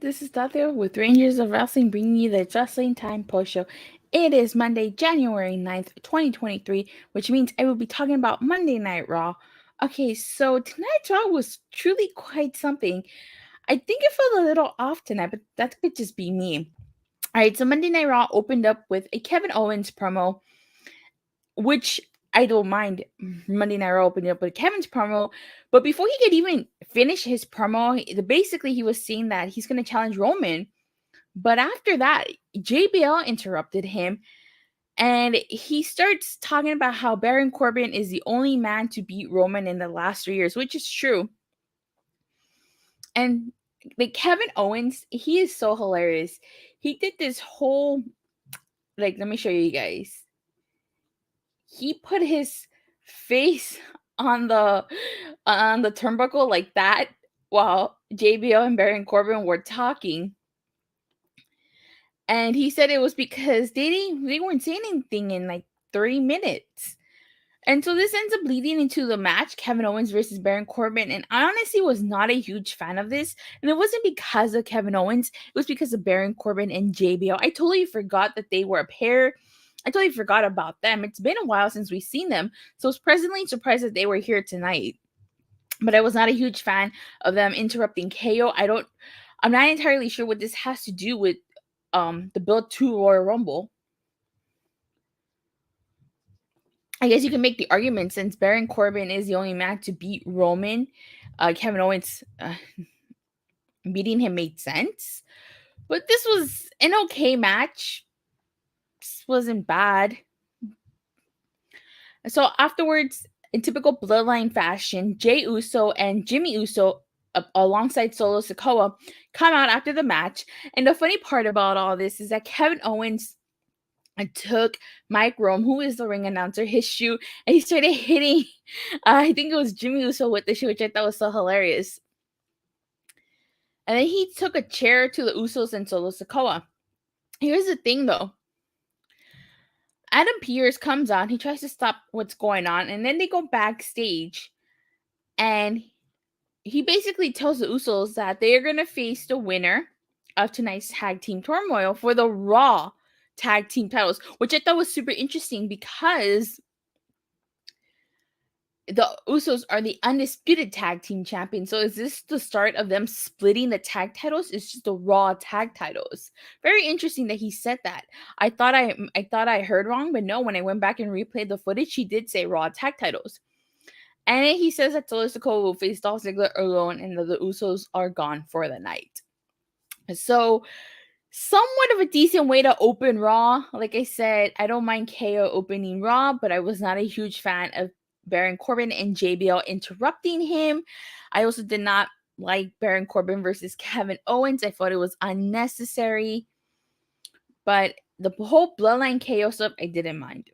This is Datila with Rangers of Wrestling bringing you the Wrestling Time post show. It is Monday, January 9th, 2023, which means I will be talking about Monday Night Raw. Okay, so tonight's Raw was truly quite something. I think it felt a little off tonight, but that could just be me. Alright, so Monday Night Raw opened up with a Kevin Owens promo, which I don't mind. Monday Night Raw opening up with Kevin's promo, but before he could even finish his promo, basically he was saying that he's going to challenge Roman. But after that, JBL interrupted him and he starts talking about how Baron Corbin is the only man to beat Roman in the last 3 years, which is true. And like Kevin Owens, he is so hilarious. He did this whole, like, let me show you guys. He put his face on the turnbuckle like that while JBL and Baron Corbin were talking. And he said it was because they weren't saying anything in like 3 minutes. And so this ends up leading into the match, Kevin Owens versus Baron Corbin. And I honestly was not a huge fan of this. And it wasn't because of Kevin Owens. It was because of Baron Corbin and JBL. I totally forgot that they were a pair. I totally forgot about them. It's been a while since we've seen them. So I was pleasantly surprised that they were here tonight. But I was not a huge fan of them interrupting KO. I'm not entirely sure what this has to do with the build to Royal Rumble. I guess you can make the argument since Baron Corbin is the only man to beat Roman, Kevin Owens beating him made sense. But this was an okay match. This wasn't bad. So afterwards, in typical Bloodline fashion, Jey Uso and Jimmy Uso, alongside Solo Sikoa, come out after the match. And the funny part about all this is that Kevin Owens took Mike Rome, who is the ring announcer, his shoe, and he started hitting, I think it was Jimmy Uso with the shoe, which I thought was so hilarious. And then he took a chair to the Usos and Solo Sikoa. Here's the thing, though. Adam Pearce comes on, he tries to stop what's going on, and then they go backstage, and he basically tells the Usos that they are going to face the winner of tonight's tag team turmoil for the Raw tag team titles, which I thought was super interesting because the Usos are the undisputed tag team champions. So is this the start of them splitting the tag titles? It's just the Raw tag titles. Very interesting that he said that. I thought I heard wrong, but no, when I went back and replayed the footage, he did say Raw tag titles. And then he says that Solo Sikoa will face Dolph Ziggler alone and that the Usos are gone for the night. So somewhat of a decent way to open Raw. Like I said, I don't mind KO opening Raw, but I was not a huge fan of Baron Corbin and JBL interrupting him. I also did not like Baron Corbin versus Kevin Owens. I thought it was unnecessary. But the whole Bloodline KO stuff, I didn't mind.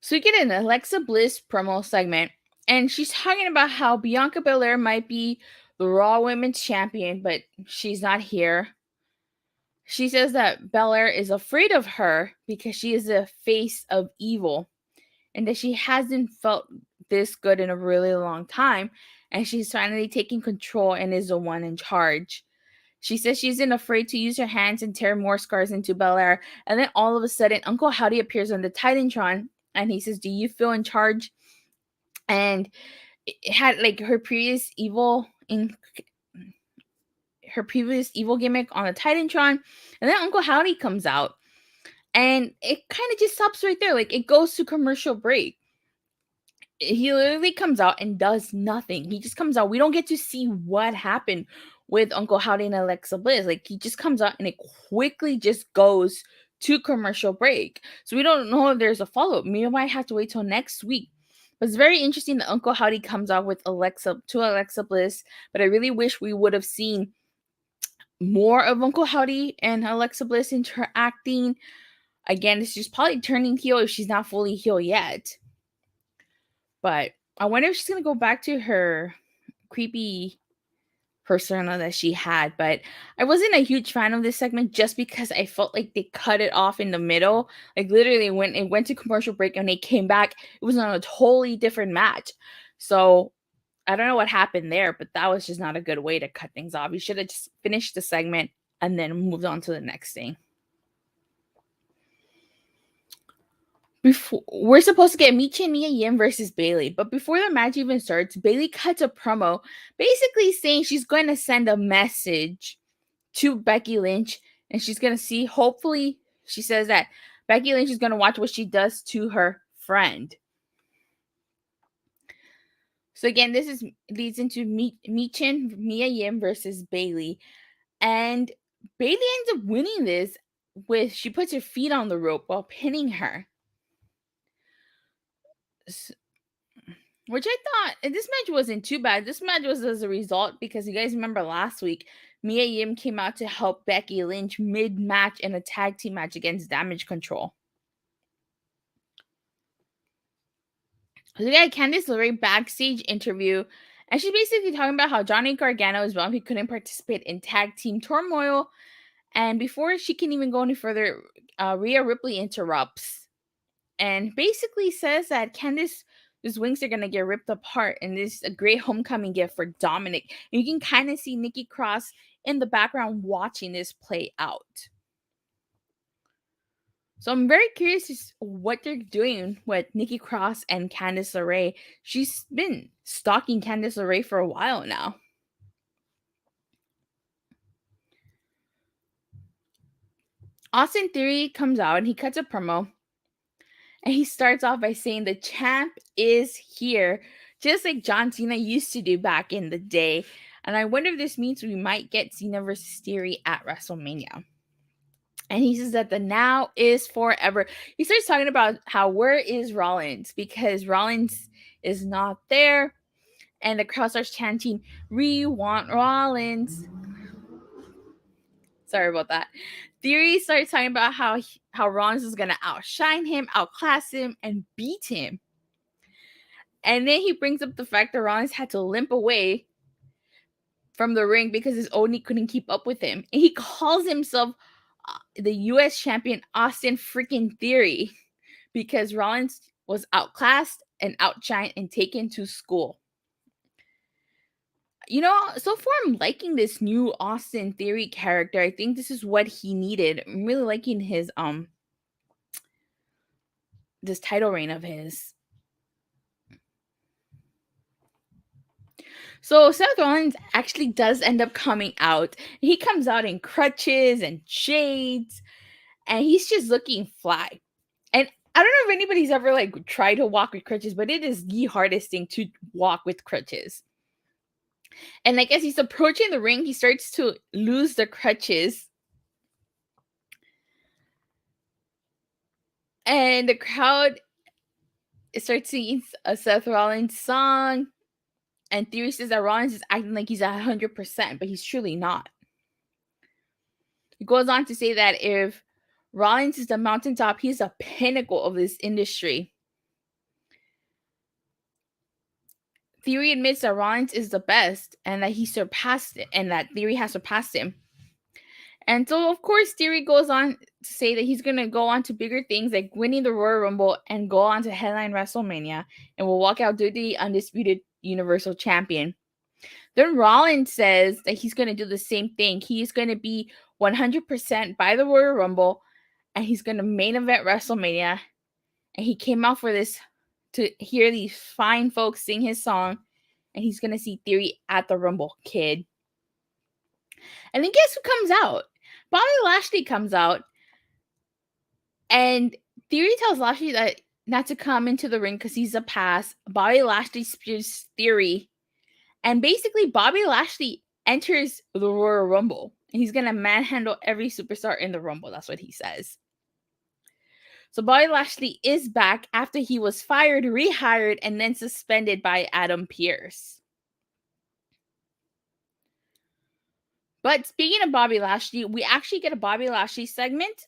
So we get an Alexa Bliss promo segment, and she's talking about how Bianca Belair might be the Raw Women's Champion, but she's not here. She says that Belair is afraid of her because she is the face of evil and that she hasn't felt this good in a really long time, and she's finally taking control and is the one in charge. She says she isn't afraid to use her hands and tear more scars into Belair, and then all of a sudden Uncle Howdy appears on the Titantron and he says, "Do you feel in charge?" And it had like her previous evil gimmick on the Titantron, and then Uncle Howdy comes out, and it kind of just stops right there. Like it goes to commercial break. He literally comes out and does nothing. He just comes out. We don't get to see what happened with Uncle Howdy and Alexa Bliss. Like he just comes out and it quickly just goes to commercial break. So we don't know if there's a follow-up. We might have to wait till next week. But it's very interesting that Uncle Howdy comes out with Alexa Bliss. But I really wish we would have seen more of Uncle Howdy and Alexa Bliss interacting. Again, she's probably turning heel if she's not fully heel yet. But I wonder if she's going to go back to her creepy persona that she had. But I wasn't a huge fan of this segment just because I felt like they cut it off in the middle. Like literally when it went to commercial break and they came back, it was on a totally different match. So I don't know what happened there, but that was just not a good way to cut things off. You should have just finished the segment and then moved on to the next thing. We're supposed to get Michin Mia Yim versus Bayley, but before the match even starts, Bayley cuts a promo basically saying she's going to send a message to Becky Lynch, and she's going to see, hopefully, she says that Becky Lynch is going to watch what she does to her friend. So again, this leads into Michin Mia Yim versus Bayley, and Bayley ends up winning this with, she puts her feet on the rope while pinning her. Which I thought, and this match wasn't too bad. This match was as a result because you guys remember last week, Mia Yim came out to help Becky Lynch mid-match in a tag team match against Damage Control. So we got Candice LeRae backstage interview, and she's basically talking about how Johnny Gargano is bummed he couldn't participate in tag team Turmoil. And before she can even go any further, Rhea Ripley interrupts and basically says that Candice's wings are going to get ripped apart, and this is a great homecoming gift for Dominik. And you can kind of see Nikki Cross in the background watching this play out. So I'm very curious what they're doing with Nikki Cross and Candice LeRae. She's been stalking Candice LeRae for a while now. Austin Theory comes out and he cuts a promo. And he starts off by saying the champ is here, just like John Cena used to do back in the day. And I wonder if this means we might get Cena versus Theory at WrestleMania. And he says that the now is forever. He starts talking about how where is Rollins? Because Rollins is not there. And the crowd starts chanting, "We want Rollins." Sorry about that. Theory starts talking about how Rollins is going to outshine him, outclass him, and beat him. And then he brings up the fact that Rollins had to limp away from the ring because his Oni couldn't keep up with him. And he calls himself the U.S. champion Austin freaking Theory because Rollins was outclassed and outshined and taken to school. You know, so far I'm liking this new Austin Theory character. I think this is what he needed. I'm really liking his this title reign of his. So Seth Rollins actually does end up coming out. He comes out in crutches and shades, and he's just looking fly. And I don't know if anybody's ever like tried to walk with crutches, but it is the hardest thing to walk with crutches. And like as he's approaching the ring, he starts to lose the crutches. And the crowd starts singing a Seth Rollins song. And Theory says that Rollins is acting like he's 100%, but he's truly not. He goes on to say that if Rollins is the mountaintop, he's the pinnacle of this industry. Theory admits that Rollins is the best and that he surpassed it, and that Theory has surpassed him. And so, of course, Theory goes on to say that he's going to go on to bigger things like winning the Royal Rumble and go on to headline WrestleMania and will walk out the undisputed Universal Champion. Then Rollins says that he's going to do the same thing. He's going to be 100% by the Royal Rumble, and he's going to main event WrestleMania. And he came out for this to hear these fine folks sing his song, and he's going to see Theory at the Rumble, kid. And then guess who comes out? Bobby Lashley comes out, and Theory tells Lashley that not to come into the ring because he's a pass. Bobby Lashley spears Theory, and basically Bobby Lashley enters the Royal Rumble, and he's going to manhandle every superstar in the Rumble. That's what he says. So Bobby Lashley is back after he was fired, rehired, and then suspended by Adam Pearce. But speaking of Bobby Lashley, we actually get a Bobby Lashley segment.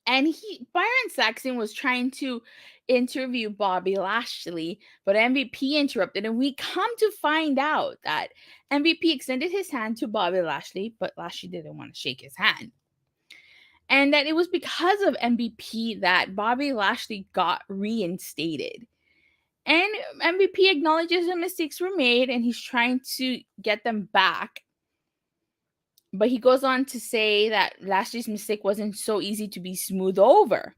And Byron Saxton was trying to interview Bobby Lashley, but MVP interrupted. And we come to find out that MVP extended his hand to Bobby Lashley, but Lashley didn't want to shake his hand. And that it was because of MVP that Bobby Lashley got reinstated. And MVP acknowledges the mistakes were made and he's trying to get them back. But he goes on to say that Lashley's mistake wasn't so easy to be smoothed over.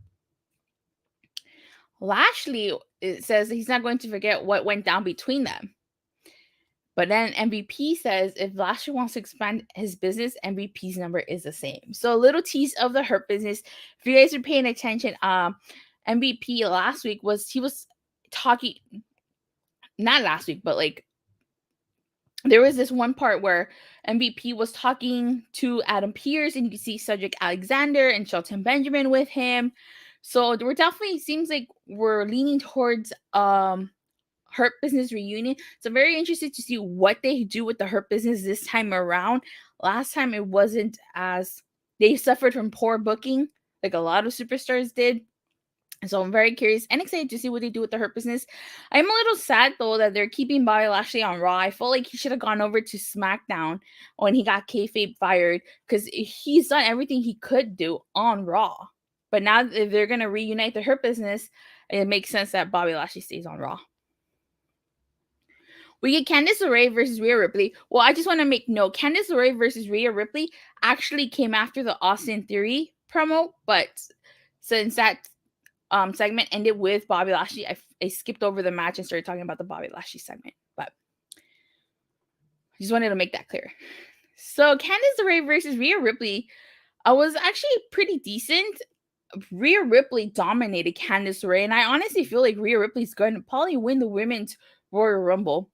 Lashley says he's not going to forget what went down between them. But then MVP says if Lashley wants to expand his business, MVP's number is the same. So a little tease of the Hurt Business. If you guys are paying attention, MVP last week was talking, not last week, but like there was this one part where MVP was talking to Adam Pearce and you can see Cedric Alexander and Shelton Benjamin with him. So we're definitely, seems like we're leaning towards Hurt Business reunion. So I'm very interested to see what they do with the Hurt Business this time around. Last time it wasn't as, they suffered from poor booking like a lot of superstars did. So I'm very curious and excited to see what they do with the Hurt Business. I'm a little sad though that they're keeping Bobby Lashley on Raw. I felt like he should have gone over to SmackDown when he got kayfabe fired because he's done everything he could do on Raw. But now if they're going to reunite the Hurt Business, it makes sense that Bobby Lashley stays on Raw. We get Candice LeRae versus Rhea Ripley. Well, I just want to make note, Candice LeRae versus Rhea Ripley actually came after the Austin Theory promo, but since that segment ended with Bobby Lashley, I skipped over the match and started talking about the Bobby Lashley segment, but I just wanted to make that clear. So Candice LeRae versus Rhea Ripley was actually pretty decent. Rhea Ripley dominated Candice LeRae, and I honestly feel like Rhea Ripley's going to probably win the Women's Royal Rumble.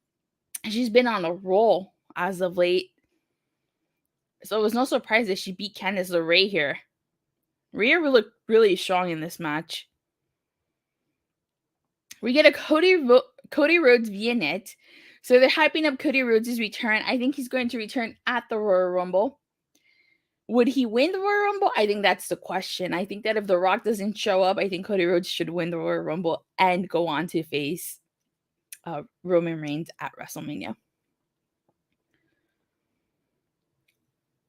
She's been on a roll as of late, so it was no surprise that she beat Candice LeRae here. Rhea looked really strong in this match. We get a Cody Rhodes vignette. So they're hyping up Cody Rhodes' return. I think he's going to return at the Royal Rumble. Would he win the Royal Rumble? I think that's the question. I think that if The Rock doesn't show up, I think Cody Rhodes should win the Royal Rumble and go on to face Roman Reigns at WrestleMania.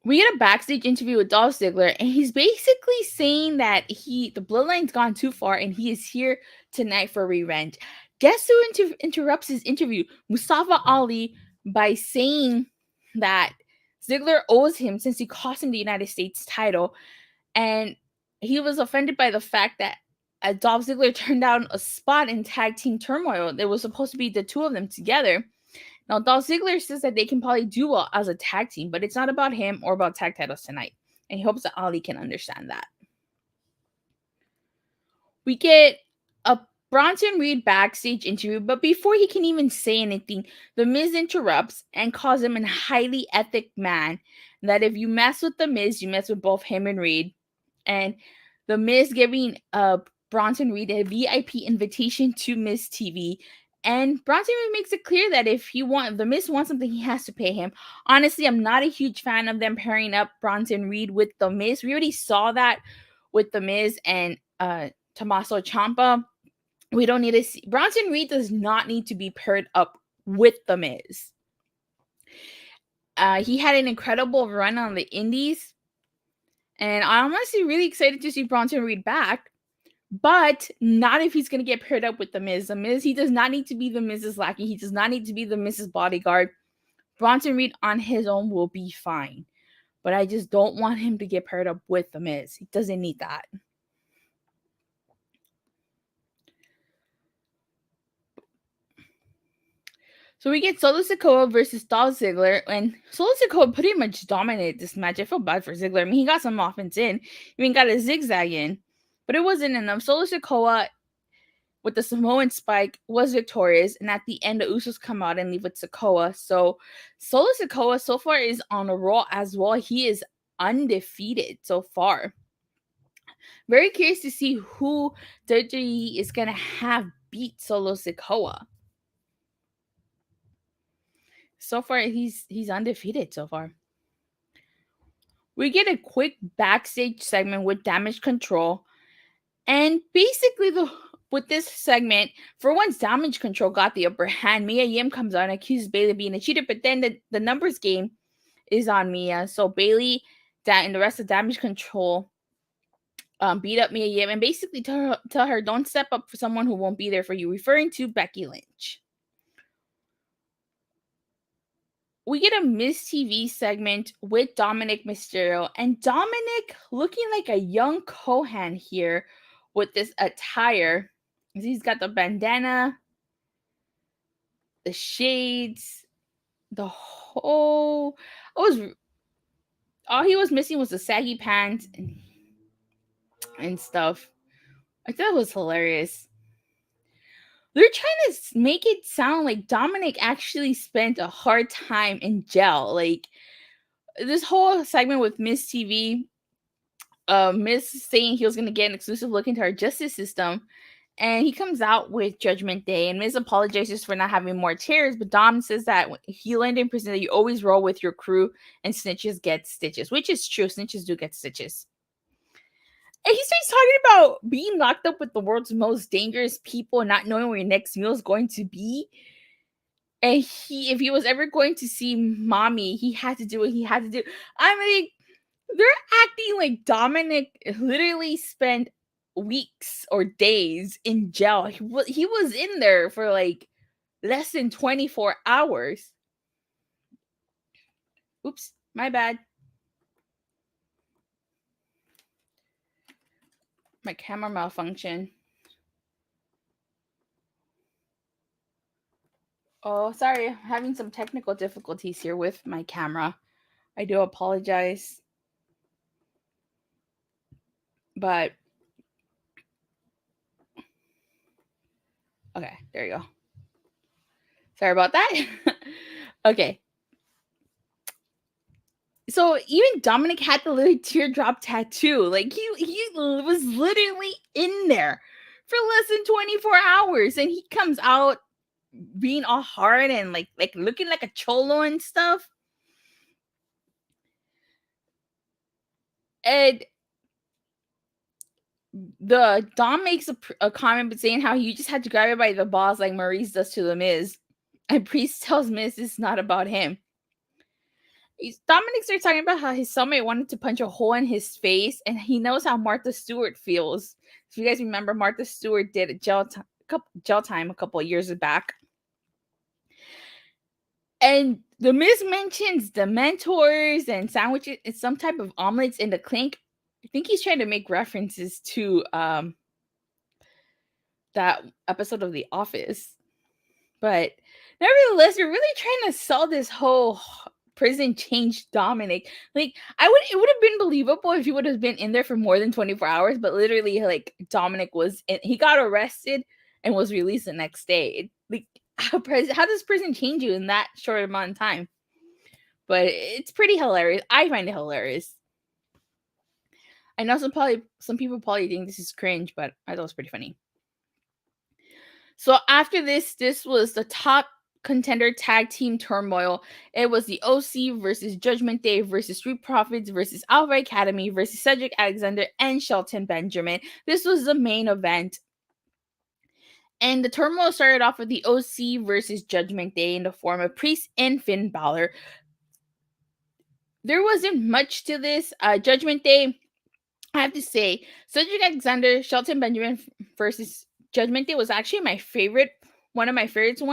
We get a backstage interview with Dolph Ziggler, and he's basically saying that the bloodline's gone too far, and he is here tonight for revenge. Guess who interrupts his interview? Mustafa Ali, by saying that Ziggler owes him since he cost him the United States title, and he was offended by the fact that Dolph Ziggler turned down a spot in Tag Team Turmoil. There was supposed to be the two of them together. Now, Dolph Ziggler says that they can probably do well as a tag team, but it's not about him or about tag titles tonight. And he hopes that Ali can understand that. We get a Bronson Reed backstage interview, but before he can even say anything, The Miz interrupts and calls him a highly ethic man. That if you mess with The Miz, you mess with both him and Reed. And The Miz giving Bronson Reed a VIP invitation to Miz TV. And Bronson Reed makes it clear that if The Miz wants something, he has to pay him. Honestly, I'm not a huge fan of them pairing up Bronson Reed with The Miz. We already saw that with The Miz and Tommaso Ciampa. We don't need to see. Bronson Reed does not need to be paired up with The Miz. He had an incredible run on the Indies. And I'm honestly really excited to see Bronson Reed back. But not if he's going to get paired up with The Miz. The Miz, he does not need to be The Miz's lackey. He does not need to be The Miz's bodyguard. Bronson Reed on his own will be fine. But I just don't want him to get paired up with The Miz. He doesn't need that. So we get Solo Sikoa versus Dolph Ziggler, and Solo Sikoa pretty much dominated this match. I feel bad for Ziggler. I mean, he got some offense in. He even got a zigzag in, but it wasn't enough. Solo Sikoa with the Samoan spike was victorious, and at the end, the Usos come out and leave with Sikoa. So Solo Sikoa so far is on a roll as well. He is undefeated so far. Very curious to see who WWE is going to have beat Solo Sikoa. So far, he's undefeated so far. We get a quick backstage segment with Damage Control. And basically, with this segment, for once, Damage Control got the upper hand. Mia Yim comes out and accuses Bayley of being a cheater, but then the numbers game is on Mia. So Bayley and the rest of Damage Control beat up Mia Yim and basically tell her don't step up for someone who won't be there for you, referring to Becky Lynch. We get a Miz TV segment with Dominik Mysterio, and Dominik looking like a young Kohan here with this attire. He's got the bandana, the shades, the whole. All he was missing was the saggy pants and stuff. I thought it was hilarious. They're trying to make it sound like Dominik actually spent a hard time in jail. Like this whole segment with Miz TV, Miz saying he was going to get an exclusive look into our justice system. And he comes out with Judgment Day, and Miz apologizes for not having more chairs, but Dom says that he learned in prison that you always roll with your crew and snitches get stitches, which is true. Snitches do get stitches. And he starts talking about being locked up with the world's most dangerous people and not knowing where your next meal is going to be. And if he was ever going to see mommy, he had to do what he had to do. I mean, they're acting like Dominik literally spent weeks or days in jail. He was in there for like less than 24 hours. Oops, my bad. My camera malfunction. Oh, sorry. I'm having some technical difficulties here with my camera. I do apologize. But okay, there you go. Sorry about that. Okay. So even Dominik had the little teardrop tattoo. Like he was literally in there for less than 24 hours, and he comes out being all hard and like looking like a cholo and stuff. And the Dom makes a comment saying how you just had to grab it by the balls like Maurice does to the Miz. And Priest tells Miz it's not about him. Dominik starts talking about how his cellmate wanted to punch a hole in his face, and he knows how Martha Stewart feels. If you guys remember, Martha Stewart did a jail time a couple of years back. And the Miz mentions the mentors and sandwiches and some type of omelets in the clink. I think he's trying to make references to that episode of The Office. But nevertheless, you're really trying to sell this whole prison change Dominik. Like it would have been believable if he would have been in there for more than 24 hours, but literally like Dominik he got arrested and was released the next day. Like how does prison change you in that short amount of time? But it's pretty hilarious. I find it hilarious. I know some people probably think this is cringe, but I thought it was pretty funny. So after this was the top contender tag team turmoil. It was the OC versus Judgment Day versus Street Profits versus Alpha Academy versus Cedric Alexander and Shelton Benjamin. This was the main event. And the turmoil started off with the OC versus Judgment Day in the form of Priest and Finn Balor. There wasn't much to this. Judgment Day, I have to say, Cedric Alexander, Shelton Benjamin versus Judgment Day was actually one of my favorites.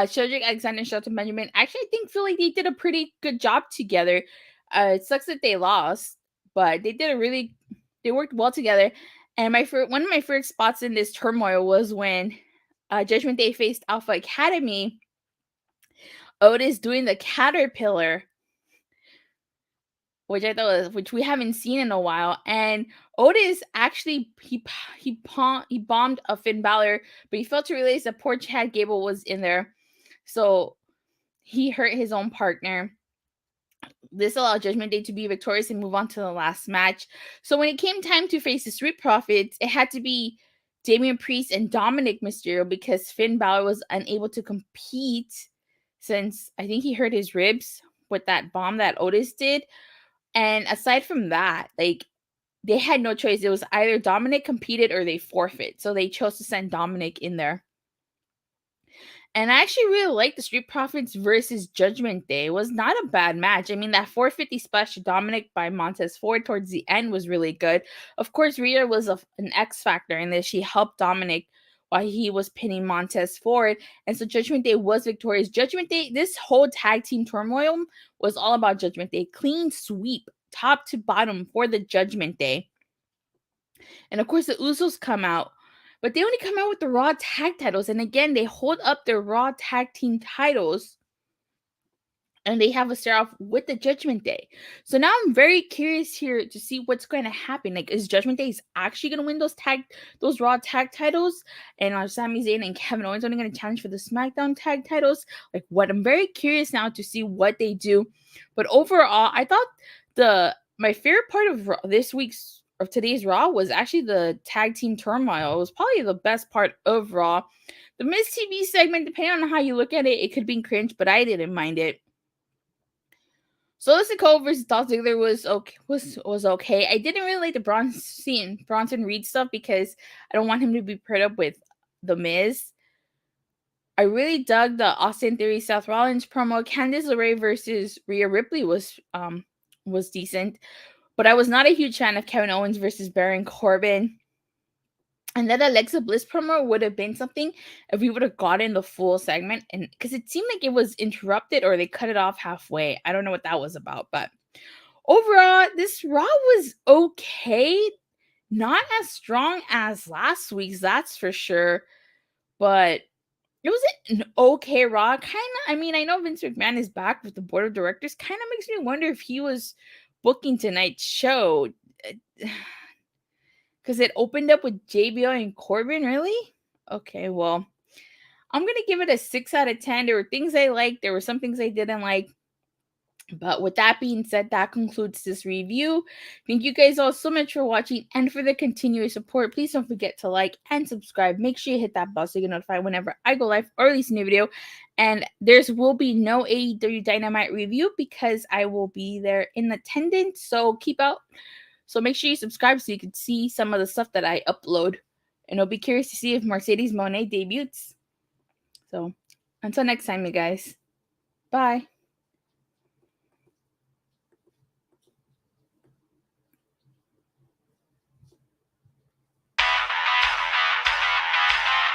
Cedric Alexander and Shelton Benjamin actually feel like they did a pretty good job together. It sucks that they lost, but they worked well together. And one of my favorite spots in this turmoil was when Judgment Day faced Alpha Academy. Otis doing the caterpillar, which we haven't seen in a while. And Otis actually he bombed a Finn Balor, but he failed to realize that poor Chad Gable was in there, so he hurt his own partner. This allowed Judgment Day to be victorious and move on to the last match. So when it came time to face the Street Profits, it had to be Damian Priest and Dominik Mysterio because Finn Balor was unable to compete since I think he hurt his ribs with that bomb that Otis did. And aside from that, like they had no choice. It was either Dominik competed or they forfeit. So they chose to send Dominik in there. And I actually really liked the Street Profits versus Judgment Day. It was not a bad match. I mean, that 450 splash to Dominik by Montez Ford towards the end was really good. Of course, Rhea was an X factor in this. She helped Dominik while he was pinning Montez Ford. And so Judgment Day was victorious. Judgment Day, this whole tag team turmoil was all about Judgment Day. Clean sweep, top to bottom for the Judgment Day. And of course, the Usos come out. But they only come out with the Raw tag titles. And again, they hold up their Raw tag team titles. And they have a start off with the Judgment Day. So now I'm very curious here to see what's going to happen. Like, is Judgment Day actually going to win those Raw tag titles? And are Sami Zayn and Kevin Owens only going to challenge for the SmackDown tag titles? Like, what? I'm very curious now to see what they do. But overall, I thought my favorite part of today's Raw was actually the tag team turmoil. It was probably the best part of Raw. The Miz TV segment, depending on how you look at it, it could be cringe, but I didn't mind it. So the Sikoa versus Dolph Ziggler was okay. I didn't really like the Bronson Reed stuff because I don't want him to be paired up with The Miz. I really dug the Austin Theory Seth Rollins promo. Candice LeRae versus Rhea Ripley was decent. But I was not a huge fan of Kevin Owens versus Baron Corbin. And that Alexa Bliss promo would have been something if we would have gotten the full segment. And because it seemed like it was interrupted or they cut it off halfway. I don't know what that was about. But overall, this Raw was okay. Not as strong as last week's, that's for sure. But it was an okay Raw. I know Vince McMahon is back with the board of directors. Kind of makes me wonder if he was booking tonight's show. Because it opened up with JBL and Corbin, really? Okay, well, I'm going to give it a 6 out of 10. There were things I liked. There were some things I didn't like. But with that being said, that concludes this review. Thank you guys all so much for watching and for the continuous support. Please don't forget to like and subscribe. Make sure you hit that bell so you get notified whenever I go live or release a new video. And there will be no AEW Dynamite review because I will be there in attendance. So make sure you subscribe so you can see some of the stuff that I upload. And I'll be curious to see if Mercedes Moné debuts. So until next time, you guys. Bye.